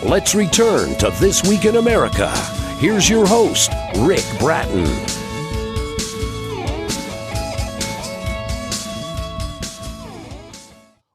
Let's return to This Week in America. Here's your host, Rick Bratton.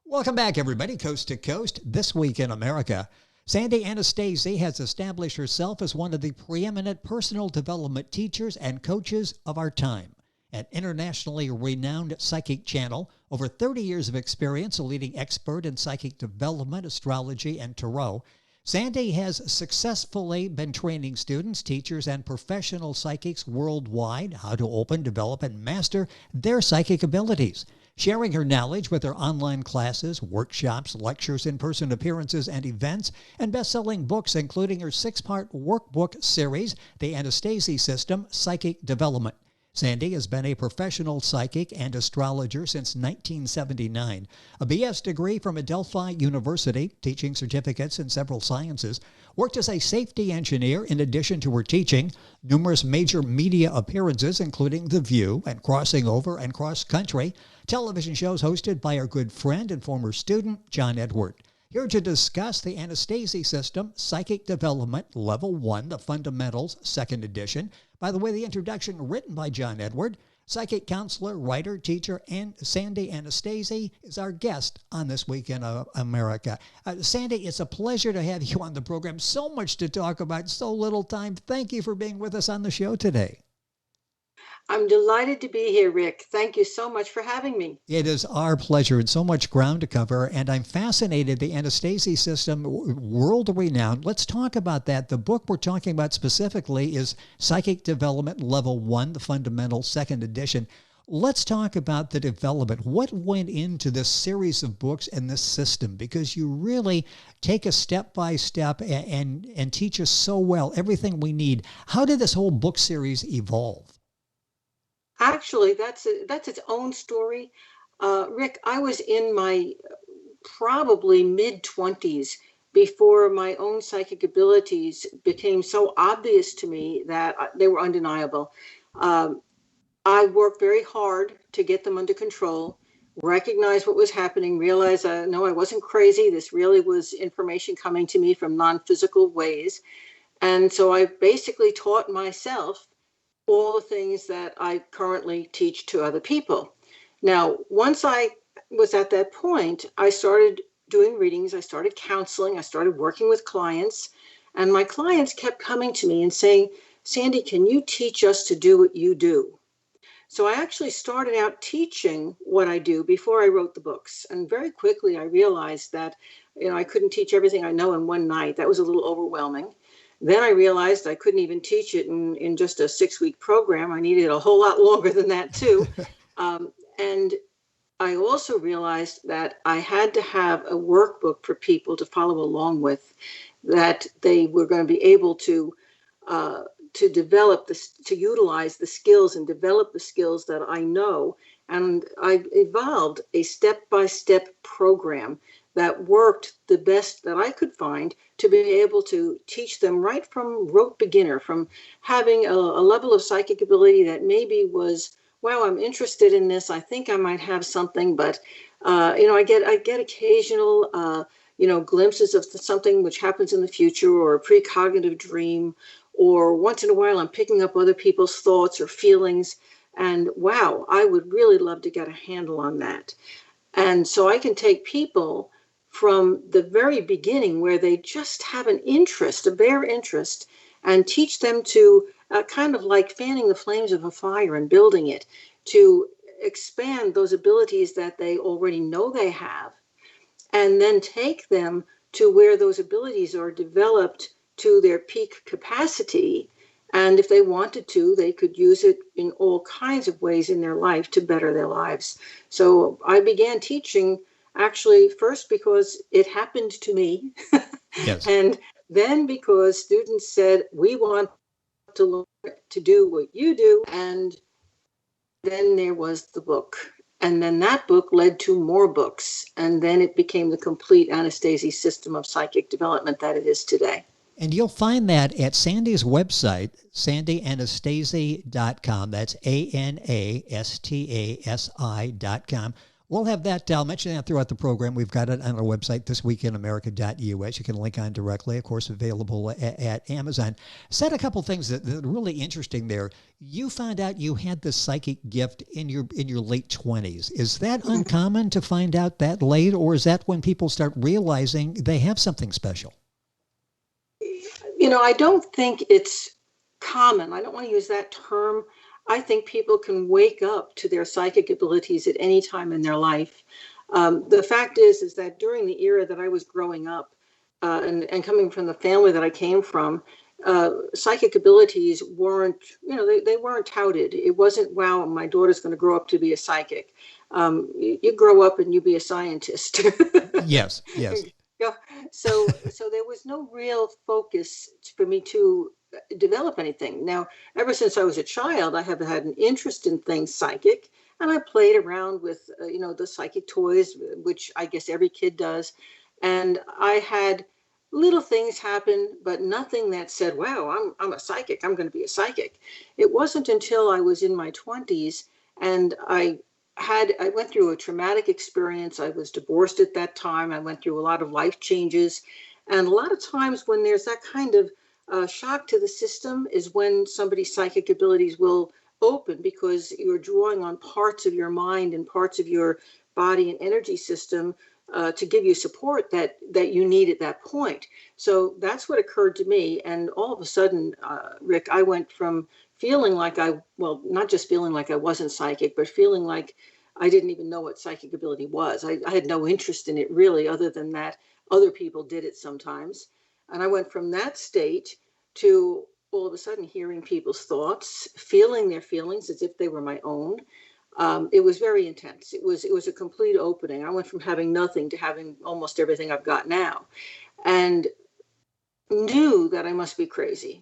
Welcome back, everybody, coast to coast. This Week in America. Sandy Anastasi has established herself as one of the preeminent personal development teachers and coaches of our time. An internationally renowned psychic channel, over 30 years of experience, a leading expert in psychic development, astrology, and tarot, Sandy has successfully been training students, teachers, and professional psychics worldwide how to open, develop, and master their psychic abilities. Sharing her knowledge with her online classes, workshops, lectures, in-person appearances, and events, and best-selling books, including her 6-part workbook series, The Anastasi System, Psychic Development. Sandy has been a professional psychic and astrologer since 1979. A BS degree from Adelphi University, teaching certificates in several sciences, worked as a safety engineer in addition to her teaching, numerous major media appearances, including The View and Crossing Over and Cross Country, television shows hosted by our good friend and former student, John Edward. Here to discuss the Anastasi System, Psychic Development, Level 1, The Fundamentals, 2nd edition. By the way, the introduction written by John Edward, psychic counselor, writer, teacher, and Sandy Anastasi is our guest on This Week in America. Sandy, it's a pleasure to have you on the program. So much to talk about, so little time. Thank you for being with us on the show today. I'm delighted to be here, Rick. Thank you so much for having me. It is our pleasure, and so much ground to cover, and I'm fascinated. The Anastasi System, world-renowned. Let's talk about that. The book we're talking about specifically is Psychic Development Level 1, The Fundamentals, 2nd edition. Let's talk about the development. What went into this series of books and this system? Because you really take us step by step and teach us so well everything we need. How did this whole book series evolve? Actually, that's its own story. Rick, I was in my probably mid-20s before my own psychic abilities became so obvious to me that they were undeniable. I worked very hard to get them under control, recognize what was happening, realize, no, I wasn't crazy. This really was information coming to me from non-physical ways. And so I basically taught myself all the things that I currently teach to other people. Now, once I was at that point, I started doing readings, I started counseling, I started working with clients, and my clients kept coming to me and saying, Sandy, can you teach us to do what you do? So I actually started out teaching what I do before I wrote the books. And very quickly I realized that, I couldn't teach everything I know in one night. That was a little overwhelming. Then I realized I couldn't even teach it in just a 6-week program. I needed a whole lot longer than that, too. And I also realized that I had to have a workbook for people to follow along with, that they were going to be able to develop this, to utilize the skills and develop the skills that I know. And I evolved a step-by-step program that worked the best that I could find to be able to teach them right from rote beginner, from having a level of psychic ability that maybe was, wow, I'm interested in this. I think I might have something, but I get occasional glimpses of something which happens in the future, or a precognitive dream, or once in a while I'm picking up other people's thoughts or feelings. And wow, I would really love to get a handle on that. And so I can take people from the very beginning where they just have an interest, a bare interest, and teach them to kind of like fanning the flames of a fire and building it, to expand those abilities that they already know they have, and then take them to where those abilities are developed to their peak capacity. And if they wanted to, they could use it in all kinds of ways in their life to better their lives. So I began teaching actually first because it happened to me. Yes. And then because students said, we want to learn to do what you do. And then there was the book. And then that book led to more books. And then it became the complete Anastasi system of psychic development that it is today. And you'll find that at Sandy's website, sandyanastasi.com. That's ANASTASI.com. We'll have that. I'll mention that throughout the program. We've got it on our website, thisweekinamerica.us. You can link on directly, of course, available at Amazon. Said a couple things that are really interesting there. You found out you had the psychic gift in your late 20s. Is that uncommon to find out that late, or is that when people start realizing they have something special? I don't think it's common. I don't want to use that term. I think people can wake up to their psychic abilities at any time in their life. The fact is that during the era that I was growing up, and coming from the family that I came from, psychic abilities weren't, they weren't touted. It wasn't, wow, my daughter's going to grow up to be a psychic. You grow up and you be a scientist. Yes. Yeah. So there was no real focus for me to develop anything. Now, ever since I was a child, I have had an interest in things psychic, and I played around with, the psychic toys, which I guess every kid does. And I had little things happen, but nothing that said, wow, I'm a psychic. I'm going to be a psychic. It wasn't until I was in my 20s and I went through a traumatic experience. I was divorced at that time. I went through a lot of life changes. And a lot of times when there's that kind of shock to the system is when somebody's psychic abilities will open, because you're drawing on parts of your mind and parts of your body and energy system to give you support that you need at that point. So that's what occurred to me. And all of a sudden, Rick, I went from feeling like not just feeling like I wasn't psychic, but feeling like I didn't even know what psychic ability was. I had no interest in it really, other than that other people did it sometimes. And I went from that state to all of a sudden hearing people's thoughts, feeling their feelings as if they were my own. It was very intense. It was a complete opening. I went from having nothing to having almost everything I've got now, and knew that I must be crazy.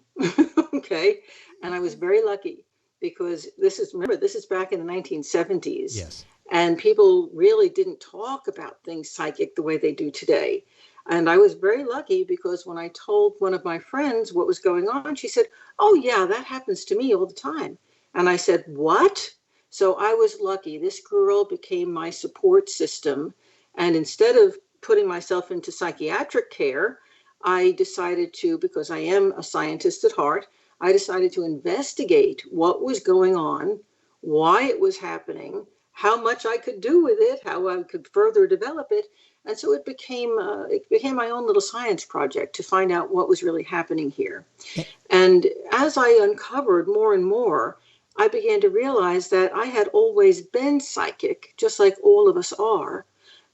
Okay. And I was very lucky, because this is back in the 1970s. Yes. And people really didn't talk about things psychic the way they do today. And I was very lucky, because when I told one of my friends what was going on, she said, oh yeah, that happens to me all the time. And I said, what? So I was lucky. This girl became my support system. And instead of putting myself into psychiatric care, I decided to, because I am a scientist at heart, I decided to investigate what was going on, why it was happening, how much I could do with it, how I could further develop it. And so it became my own little science project to find out what was really happening here. And as I uncovered more and more, I began to realize that I had always been psychic, just like all of us are.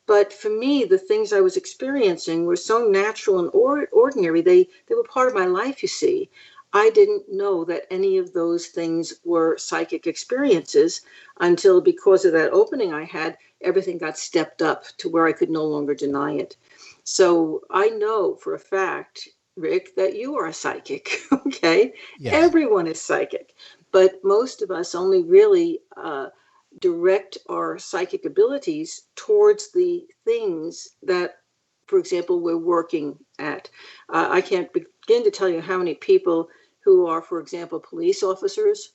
But for me, the things I was experiencing were so natural and ordinary. They were part of my life, you see. I didn't know that any of those things were psychic experiences until, because of that opening I had, everything got stepped up to where I could no longer deny it. So I know for a fact, Rick, that you are a psychic, okay? Yes. Everyone is psychic, but most of us only really direct our psychic abilities towards the things that, for example, we're working at. I can't begin to tell you how many people who are, for example, police officers,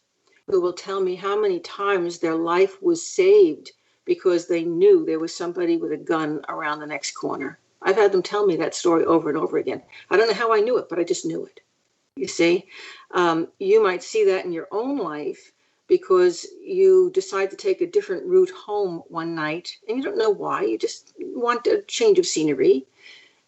who will tell me how many times their life was saved because they knew there was somebody with a gun around the next corner. I've had them tell me that story over and over again. I don't know how I knew it, but I just knew it. You see, you might see that in your own life because you decide to take a different route home one night and you don't know why. You just want a change of scenery.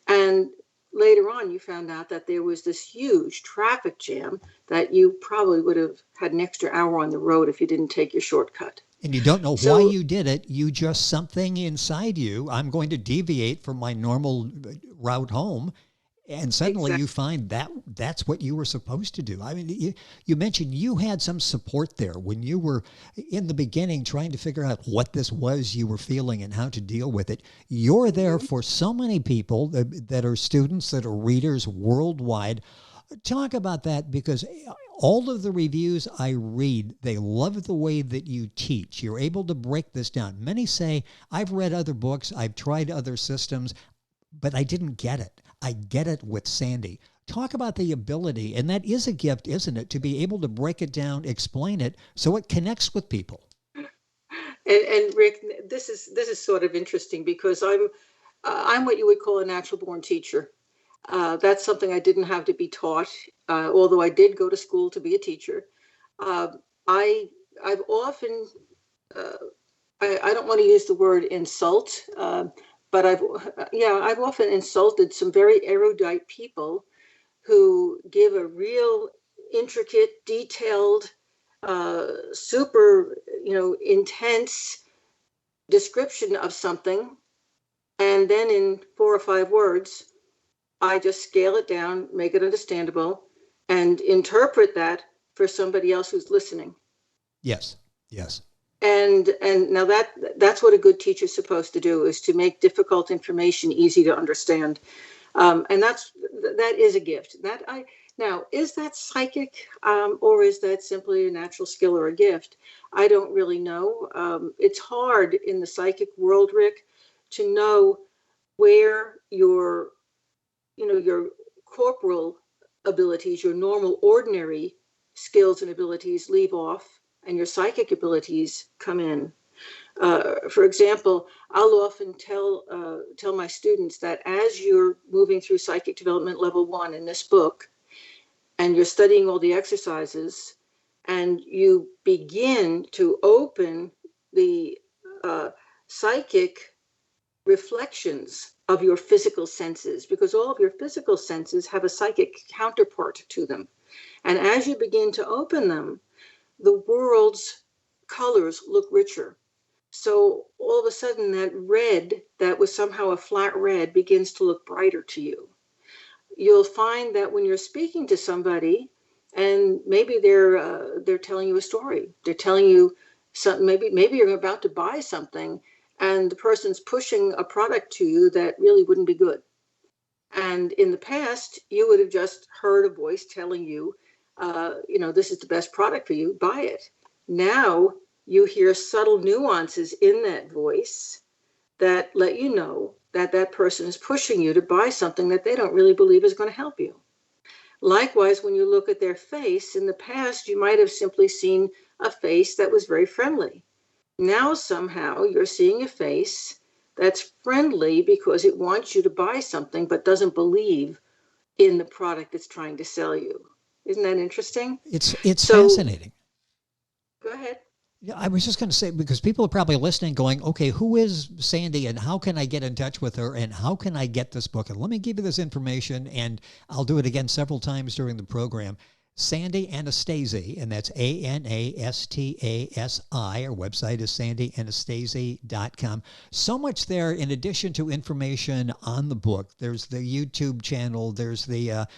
And later on, you found out that there was this huge traffic jam that you probably would have had an extra hour on the road if you didn't take your shortcut. And you don't know why you did it. You just, something inside you, I'm going to deviate from my normal route home. And suddenly you find that that's what you were supposed to do. I mean, you mentioned you had some support there when you were in the beginning trying to figure out what this was you were feeling and how to deal with it. You're there for so many people that are students, that are readers worldwide. Talk about that, because all of the reviews I read, they love the way that you teach. You're able to break this down. Many say, I've read other books, I've tried other systems, but I didn't get it. I get it with Sandy. Talk about the ability, and that is a gift, isn't it, to be able to break it down, explain it, so it connects with people. And Rick, this is sort of interesting because I'm what you would call a natural born teacher. That's something I didn't have to be taught, although I did go to school to be a teacher. Uh, I I've often uh, I don't want to use the word insult, but I've often insulted some very erudite people who give a real intricate, detailed, super, intense description of something, and then in 4 or 5 words, I just scale it down, make it understandable, and interpret that for somebody else who's listening. Yes. Yes. And now that's what a good teacher's supposed to do, is to make difficult information easy to understand. And that is a gift. Now, is that psychic, or is that simply a natural skill or a gift? I don't really know. It's hard in the psychic world, Rick, to know where your corporal abilities, your normal, ordinary skills and abilities leave off, and your psychic abilities come in. For example, I'll often tell my students that as you're moving through psychic development level 1 in this book, and you're studying all the exercises, and you begin to open the psychic reflections of your physical senses, because all of your physical senses have a psychic counterpart to them. And as you begin to open them, the world's colors look richer. So all of a sudden, that red that was somehow a flat red begins to look brighter to you. You'll find that when you're speaking to somebody, and maybe they're telling you a story, they're telling you something. Maybe you're about to buy something, and the person's pushing a product to you that really wouldn't be good. And in the past, you would have just heard a voice telling you, this is the best product for you, buy it. Now you hear subtle nuances in that voice that let you know that that person is pushing you to buy something that they don't really believe is going to help you. Likewise, when you look at their face, in the past, you might have simply seen a face that was very friendly. Now, somehow, you're seeing a face that's friendly because it wants you to buy something but doesn't believe in the product it's trying to sell you. Isn't that interesting? It's fascinating. Go ahead. Yeah, I was just going to say, because people are probably listening going, okay, who is Sandy and how can I get in touch with her and how can I get this book? And let me give you this information, and I'll do it again several times during the program. Sandy Anastasi, and that's Anastasi. Our website is sandyAnastasi.com. So much there, in addition to information on the book. There's the YouTube channel. There's the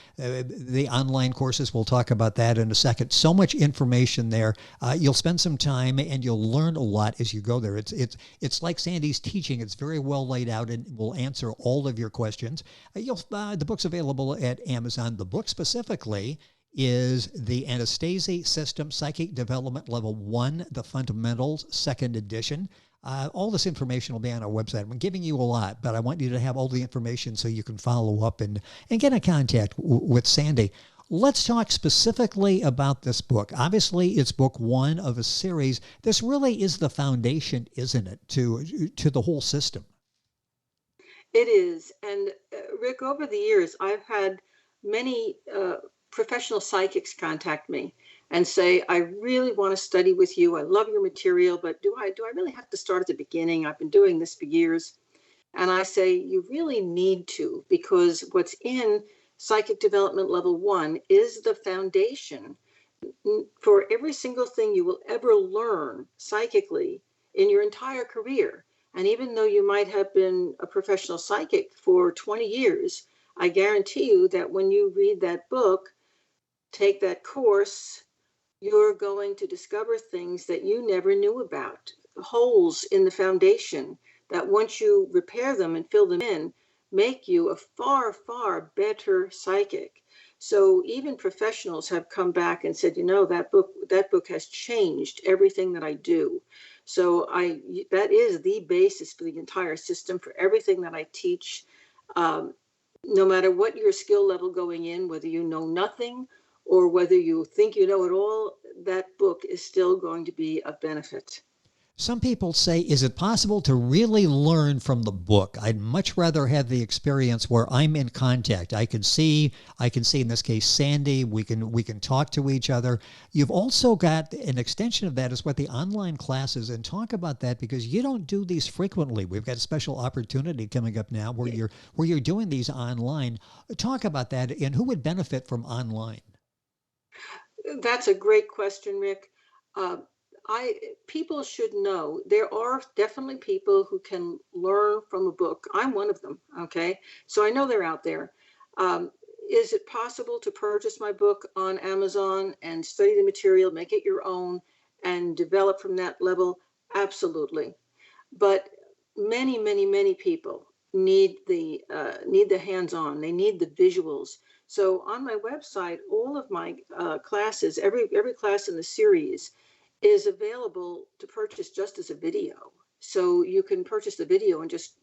online courses. We'll talk about that in a second. So much information there. You'll spend some time and you'll learn a lot as you go there. It's like Sandy's teaching. It's very well laid out and will answer all of your questions. The book's available at Amazon. The book specifically is the Anastasi System Psychic Development Level 1, The Fundamentals, 2nd edition. All this information will be on our website. I'm giving you a lot, but I want you to have all the information so you can follow up and get in contact with Sandy. Let's talk specifically about this book. Obviously, it's book 1 of a series. This really is the foundation, isn't it, to the whole system? It is. And Rick, over the years, I've had many professional psychics contact me and say, I really want to study with you. I love your material, but do I really have to start at the beginning? I've been doing this for years. And I say, you really need to, because what's in Psychic Development Level 1 is the foundation for every single thing you will ever learn psychically in your entire career. And even though you might have been a professional psychic for 20 years, I guarantee you that when you read that book, take that course, you're going to discover things that you never knew about, holes in the foundation that once you repair them and fill them in, make you a far, far better psychic. So even professionals have come back and said, that book has changed everything that I do. So that is the basis for the entire system, for everything that I teach. No matter what your skill level going in, whether you know nothing or whether you think you know it all, that book is still going to be of benefit. Some people say, is it possible to really learn from the book? I'd much rather have the experience where I'm in contact. I can see in this case Sandy. We can talk to each other. You've also got an extension of that is what the online classes, and talk about that because you don't do these frequently. We've got a special opportunity coming up now where you're doing these online. Talk about that and who would benefit from online. That's a great question, Rick. Uh, People should know there are definitely people who can learn from a book. I'm one of them. Okay, so I know they're out there. Um, is it possible to purchase my book on Amazon and study the material, make it your own, and develop from that level? Absolutely. But many people need the hands-on. They need the visuals. So on my website, all of my classes, every class in the series is available to purchase just as a video. So you can purchase the video and just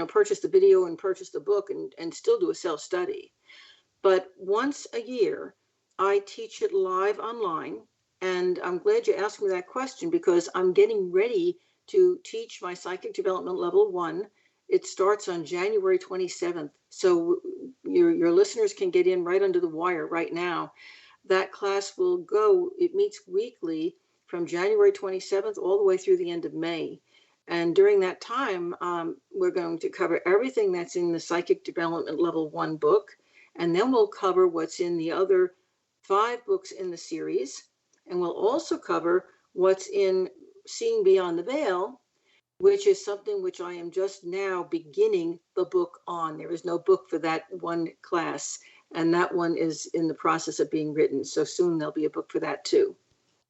purchase the video and purchase the book and still do a self-study. But once a year, I teach it live online. And I'm glad you asked me that question because I'm getting ready to teach my Psychic Development Level 1. It starts on January 27th. So your listeners can get in right under the wire right now. That class will go, it meets weekly from January 27th all the way through the end of May. And during that time, we're going to cover everything that's in the Psychic Development Level 1 book. And then we'll cover what's in the other 5 books in the series. And we'll also cover what's in Seeing Beyond the Veil, which is something which I am just now beginning the book on. There is no book for that one class, and that one is in the process of being written. So soon there'll be a book for that too.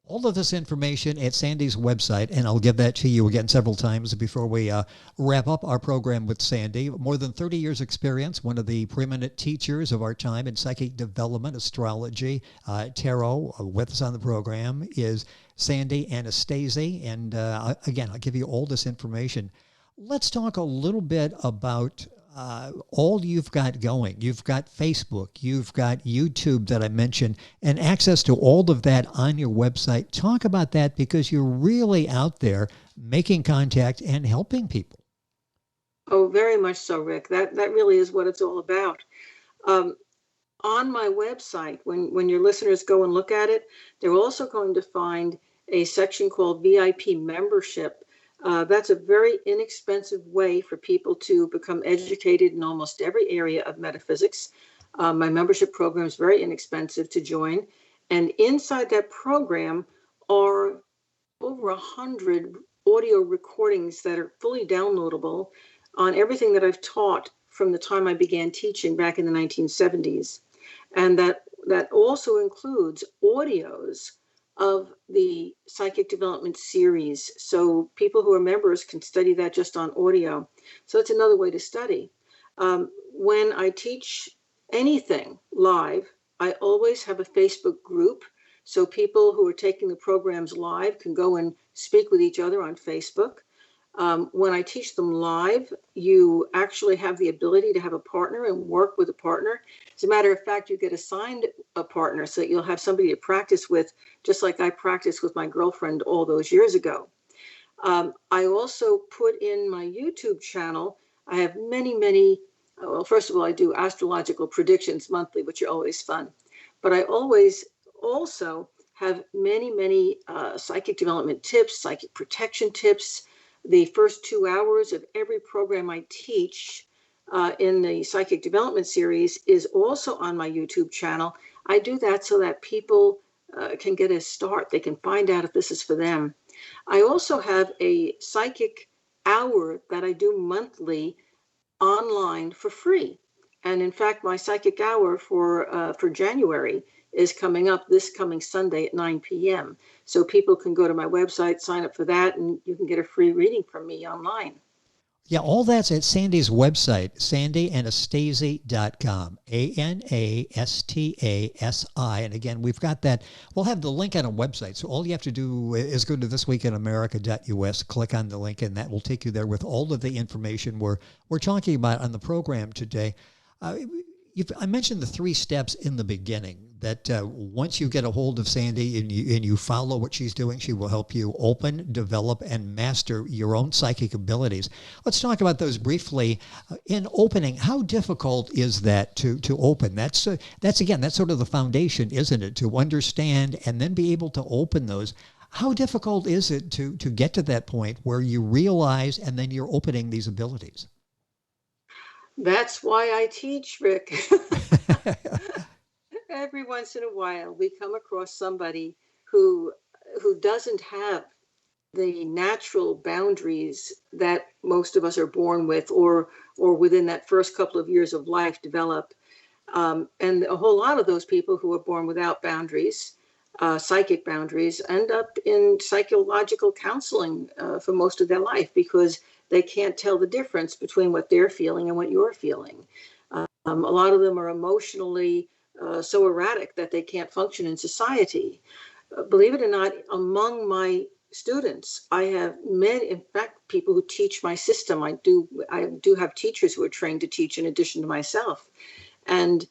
All of this information at Sandy's website, and I'll give that to you again several times before we wrap up our program with Sandy. More than 30 years experience, one of the preeminent teachers of our time in psychic development, astrology, tarot. With us on the program is Sandy Anastasi. And again, I'll give you all this information. Let's talk a little bit about all you've got going. You've got Facebook, you've got YouTube that I mentioned, and access to all of that on your website. Talk about that because you're really out there making contact and helping people. Oh, very much so, Rick. That really is what it's all about. On my website, when your listeners go and look at it, they're also going to find a section called VIP membership. That's a very inexpensive way for people to become educated in almost every area of metaphysics. My membership program is very inexpensive to join. And inside that program are over 100 audio recordings that are fully downloadable on everything that I've taught from the time I began teaching back in the 1970s. And that also includes audios of the Psychic Development series. So people who are members can study that just on audio. So it's another way to study. When I teach anything live, I always have a Facebook group. So people who are taking the programs live can go and speak with each other on Facebook. When I teach them live, you actually have the ability to have a partner and work with a partner. As a matter of fact, you get assigned a partner so that you'll have somebody to practice with, just like I practiced with my girlfriend all those years ago. I also put in my YouTube channel. I have many, well, first of all, I do astrological predictions monthly, which are always fun. But I always also have many psychic development tips, psychic protection tips. The first 2 hours of every program I teach in the Psychic Development series is also on my YouTube channel. I do that so that people can get a start. They can find out if this is for them. I also have a psychic hour that I do monthly online for free. And in fact, my psychic hour for January is coming up this coming Sunday at 9 p.m. So people can go to my website, sign up for that, and you can get a free reading from me online. Yeah, all that's at Sandy's website, sandyanastasi.com, ANASTASI. And again, we've got that. We'll have the link on a website. So all you have to do is go to thisweekinamerica.us, click on the link, and that will take you there with all of the information we're talking about on the program today. I mentioned the 3 steps in the beginning that once you get a hold of Sandy and you follow what she's doing, she will help you open, develop, and master your own psychic abilities. Let's talk about those briefly. In opening, how difficult is that to open? That's again, that's sort of the foundation, isn't it? To understand and then be able to open those. How difficult is it to get to that point where you realize and then you're opening these abilities? That's why I teach, Rick. Every once in a while, we come across somebody who doesn't have the natural boundaries that most of us are born with, or within that first couple of years of life develop. And a whole lot of those people who are born without boundaries, psychic boundaries, end up in psychological counseling for most of their life because they can't tell the difference between what they're feeling and what you're feeling. A lot of them are emotionally so erratic that they can't function in society. Believe it or not, among my students, I have many, in fact, people who teach my system. I do have teachers who are trained to teach in addition to myself. And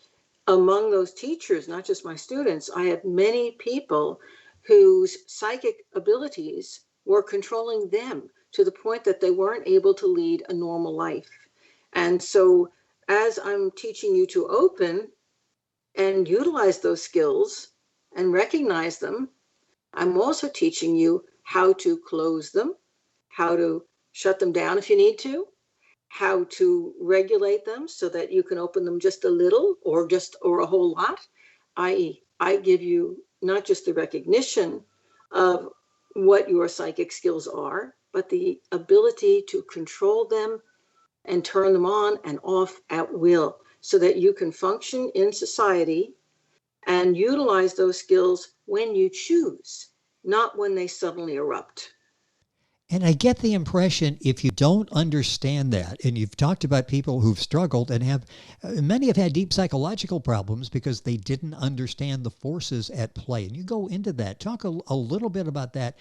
among those teachers, not just my students, I have many people whose psychic abilities were controlling them to the point that they weren't able to lead a normal life. And so as I'm teaching you to open and utilize those skills and recognize them, I'm also teaching you how to close them, how to shut them down if you need to, how to regulate them so that you can open them just a little or a whole lot, i.e., I give you not just the recognition of what your psychic skills are, but the ability to control them and turn them on and off at will so that you can function in society and utilize those skills when you choose, not when they suddenly erupt. And I get the impression if you don't understand that, and you've talked about people who've struggled and many have had deep psychological problems because they didn't understand the forces at play. And you go into that. Talk a little bit about that.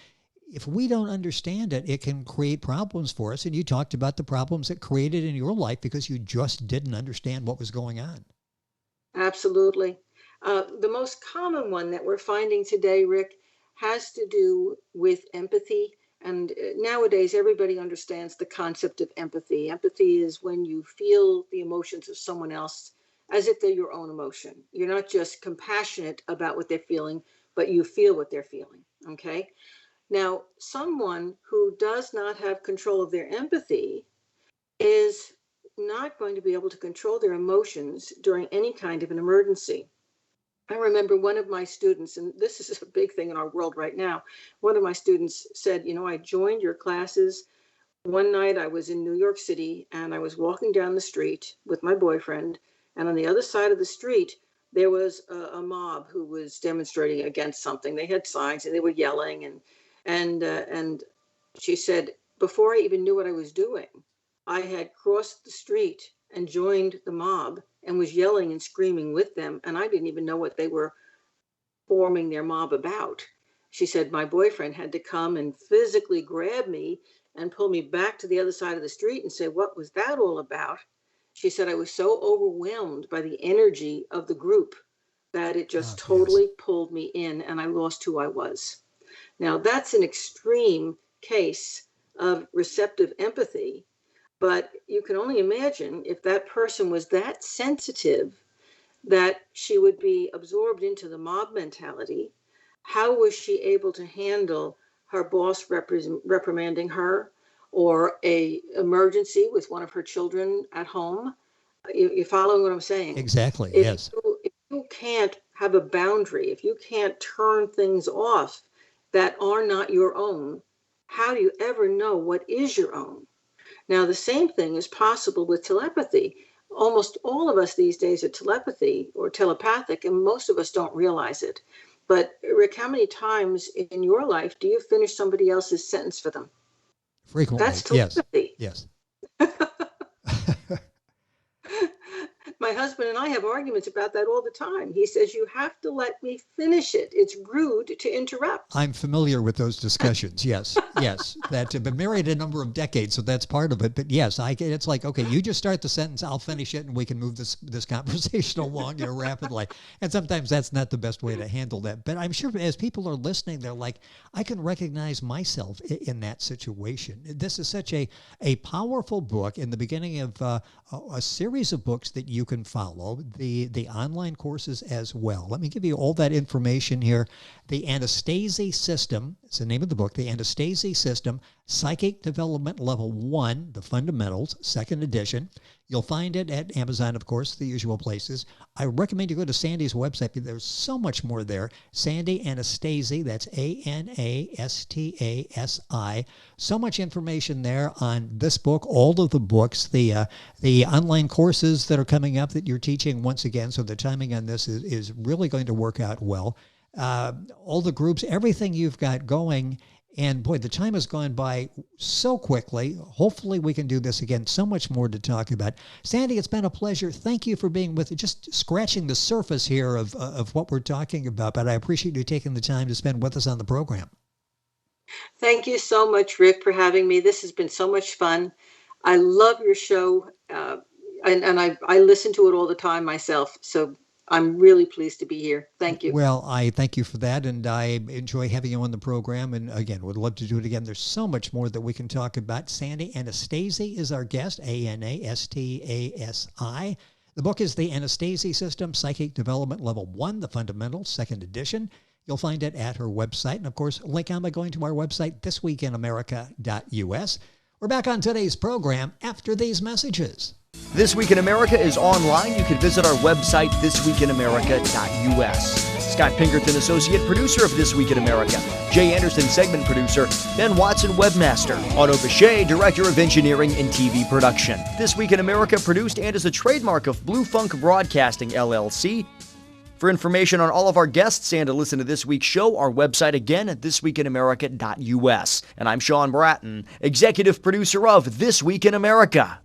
If we don't understand it, it can create problems for us. And you talked about the problems it created in your life because you just didn't understand what was going on. Absolutely. The most common one that we're finding today, Rick, has to do with empathy. And nowadays, everybody understands the concept of empathy. Empathy is when you feel the emotions of someone else as if they're your own emotion. You're not just compassionate about what they're feeling, but you feel what they're feeling. Okay. Now, someone who does not have control of their empathy is not going to be able to control their emotions during any kind of an emergency. I remember one of my students, and this is a big thing in our world right now. One of my students said, I joined your classes. One night I was in New York City and I was walking down the street with my boyfriend. And on the other side of the street, there was a mob who was demonstrating against something. They had signs and they were yelling. And she said, before I even knew what I was doing, I had crossed the street and joined the mob and was yelling and screaming with them. And I didn't even know what they were forming their mob about. She said my boyfriend had to come and physically grab me and pull me back to the other side of the street and say, what was that all about? She said I was so overwhelmed by the energy of the group that it just totally pulled me in and I lost who I was. Now, that's an extreme case of receptive empathy. But you can only imagine if that person was that sensitive that she would be absorbed into the mob mentality. How was she able to handle her boss reprimanding her or a emergency with one of her children at home? You following what I'm saying? Exactly, If you can't have a boundary, if you can't turn things off that are not your own, how do you ever know what is your own? Now, the same thing is possible with telepathy. Almost all of us these days are telepathy or telepathic, and most of us don't realize it. But Rick, how many times in your life do you finish somebody else's sentence for them? Frequently, That's telepathy. yes. My my husband and I have arguments about that all the time. He says, you have to let me finish it. It's rude to interrupt. I'm familiar with those discussions. Yes, yes. That I've been married a number of decades, so that's part of it. But yes, it's like, okay, you just start the sentence, I'll finish it, and we can move this conversation along, rapidly. And sometimes that's not the best way to handle that. But I'm sure as people are listening, they're like, I can recognize myself in that situation. This is such a powerful book in the beginning of a series of books that you can follow, the online courses as well. Let me give you all that information here. The Anastasi System, it's the name of the book, The Anastasi System, Psychic Development Level 1, The Fundamentals, 2nd edition. You'll find it at Amazon, of course, the usual places. I recommend you go to Sandy's website. There's so much more there. Sandy Anastasi, that's Anastasi. So much information there on this book, all of the books, the online courses that are coming up that you're teaching once again. So the timing on this is really going to work out well. All the groups, everything you've got going. And boy, the time has gone by so quickly. Hopefully we can do this again. So much more to talk about. Sandy, it's been a pleasure. Thank you for being with us. Just scratching the surface here of what we're talking about. But I appreciate you taking the time to spend with us on the program. Thank you so much, Rick, for having me. This has been so much fun. I love your show, and I listen to it all the time myself. So I'm really pleased to be here. Thank you. Well, I thank you for that, and I enjoy having you on the program. And again, would love to do it again. There's so much more that we can talk about. Sandy Anastasi is our guest, Anastasi. The book is The Anastasi System, Psychic Development Level 1, The Fundamentals, 2nd edition. You'll find it at her website. And of course, link on by going to our website, thisweekinamerica.us. We're back on today's program after these messages. This Week in America is online. You can visit our website, thisweekinamerica.us. Scott Pinkerton, Associate Producer of This Week in America. Jay Anderson, Segment Producer. Ben Watson, Webmaster. Otto Bechet, Director of Engineering and TV Production. This Week in America produced and is a trademark of Blue Funk Broadcasting, LLC. For information on all of our guests and to listen to this week's show, our website again at thisweekinamerica.us. And I'm Sean Bratton, Executive Producer of This Week in America.